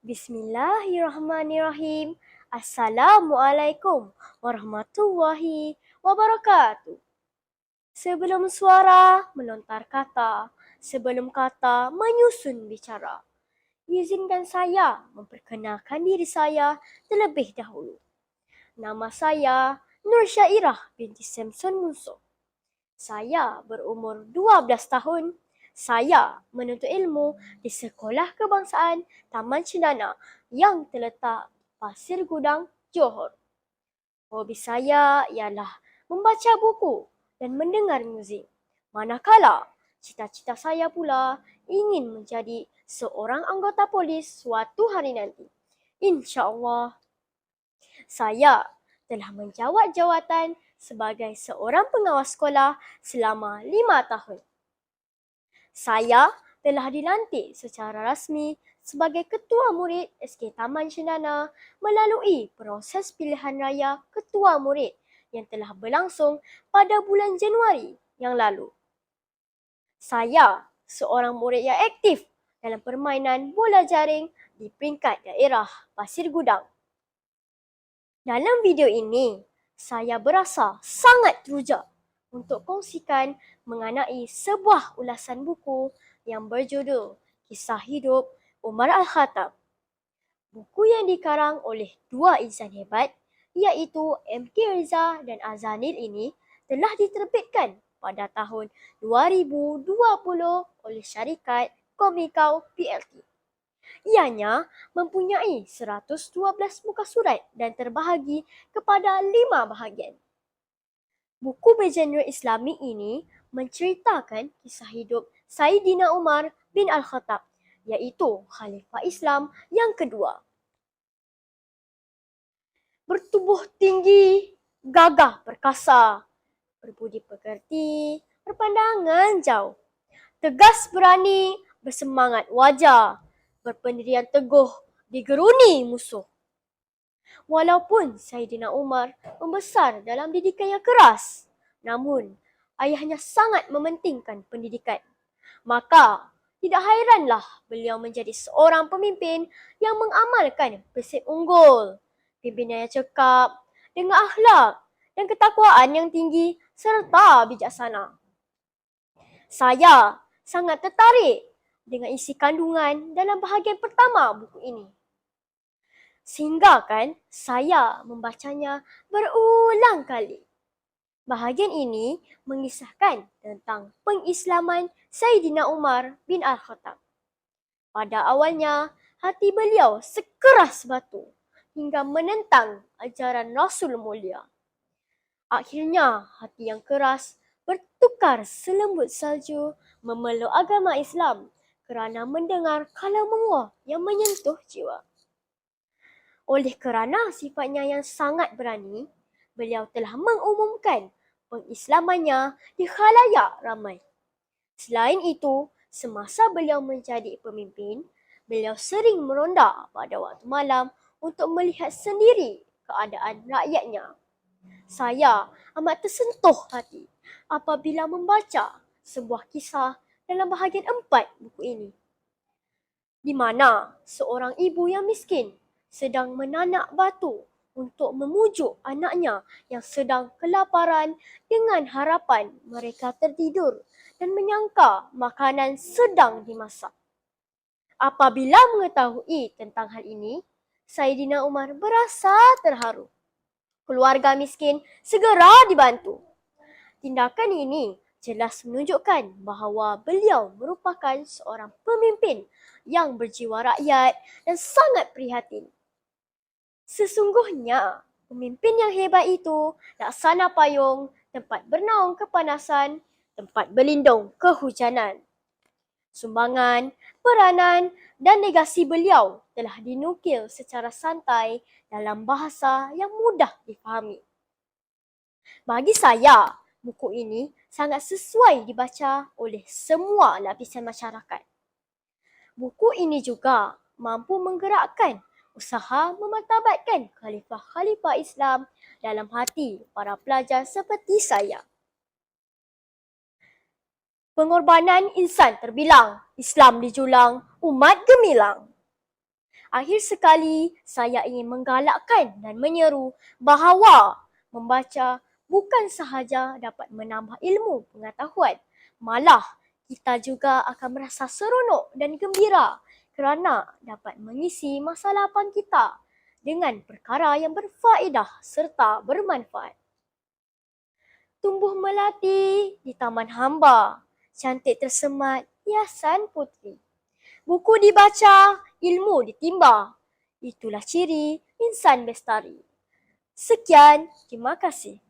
Bismillahirrahmanirrahim. Assalamualaikum warahmatullahi wabarakatuh. Sebelum suara melontar kata, sebelum kata menyusun bicara, izinkan saya memperkenalkan diri saya terlebih dahulu. Nama saya Nur Syairah binti Samson Muso. Saya berumur 12 tahun. Saya menuntut ilmu di Sekolah Kebangsaan Taman Cendana yang terletak Pasir Gudang, Johor. Hobi saya ialah membaca buku dan mendengar muzik. Manakala cita-cita saya pula ingin menjadi seorang anggota polis suatu hari nanti. InsyaAllah. Saya telah menjawat jawatan sebagai seorang pengawas sekolah selama 5 tahun. Saya telah dilantik secara rasmi sebagai Ketua Murid SK Taman Cendana melalui proses pilihan raya Ketua Murid yang telah berlangsung pada bulan Januari yang lalu. Saya seorang murid yang aktif dalam permainan bola jaring di peringkat daerah Pasir Gudang. Dalam video ini, saya berasa sangat teruja untuk kongsikan mengenai sebuah ulasan buku yang berjudul Kisah Hidup Umar Al-Khattab. Buku yang dikarang oleh dua insan hebat iaitu M.K. Riza dan Azanil ini telah diterbitkan pada tahun 2020 oleh syarikat Komikau PLT. Ianya mempunyai 112 muka surat dan terbahagi kepada 5 bahagian. Buku bergenre Islami ini menceritakan kisah hidup Saidina Umar bin Al-Khattab, iaitu Khalifah Islam yang kedua. Bertubuh tinggi, gagah perkasa, berbudi pekerti, berpandangan jauh, tegas berani, bersemangat wajar, berpendirian teguh, digeruni musuh. Walaupun Saidina Umar membesar dalam didikan yang keras, namun ayahnya sangat mementingkan pendidikan. Maka tidak hairanlah beliau menjadi seorang pemimpin yang mengamalkan prinsip unggul, pimpinan yang cekap, dengan akhlak dan ketakwaan yang tinggi serta bijaksana. Saya sangat tertarik dengan isi kandungan dalam bahagian pertama buku ini. Sehingga kan saya membacanya berulang kali. Bahagian ini mengisahkan tentang pengislaman Saidina Umar bin Al-Khattab. Pada awalnya, hati beliau sekeras batu hingga menentang ajaran Rasul Mulia. Akhirnya, hati yang keras bertukar selembut salju memeluk agama Islam kerana mendengar kalam Allah yang menyentuh jiwa. Oleh kerana sifatnya yang sangat berani, beliau telah mengumumkan pengislamannya di khalayak ramai. Selain itu, semasa beliau menjadi pemimpin, beliau sering meronda pada waktu malam untuk melihat sendiri keadaan rakyatnya. Saya amat tersentuh hati apabila membaca sebuah kisah dalam bahagian 4 buku ini, di mana seorang ibu yang miskin sedang menanak batu untuk memujuk anaknya yang sedang kelaparan dengan harapan mereka tertidur dan menyangka makanan sedang dimasak. Apabila mengetahui tentang hal ini, Saidina Umar berasa terharu. Keluarga miskin segera dibantu. Tindakan ini jelas menunjukkan bahawa beliau merupakan seorang pemimpin yang berjiwa rakyat dan sangat prihatin. Sesungguhnya, pemimpin yang hebat itu laksana payung, tempat bernaung kepanasan, tempat berlindung kehujanan. Sumbangan, peranan dan legasi beliau telah dinukil secara santai dalam bahasa yang mudah difahami. Bagi saya, buku ini sangat sesuai dibaca oleh semua lapisan masyarakat. Buku ini juga mampu menggerakkan usaha memartabatkan khalifah-khalifah Islam dalam hati para pelajar seperti saya. Pengorbanan insan terbilang, Islam dijulang, umat gemilang. Akhir sekali, saya ingin menggalakkan dan menyeru bahawa membaca bukan sahaja dapat menambah ilmu pengetahuan, malah kita juga akan merasa seronok dan gembira kerana dapat mengisi masa lapang kita dengan perkara yang berfaedah serta bermanfaat. Tumbuh melati di Taman Hamba, cantik tersemat hiasan putri. Buku dibaca, ilmu ditimba. Itulah ciri insan bestari. Sekian, terima kasih.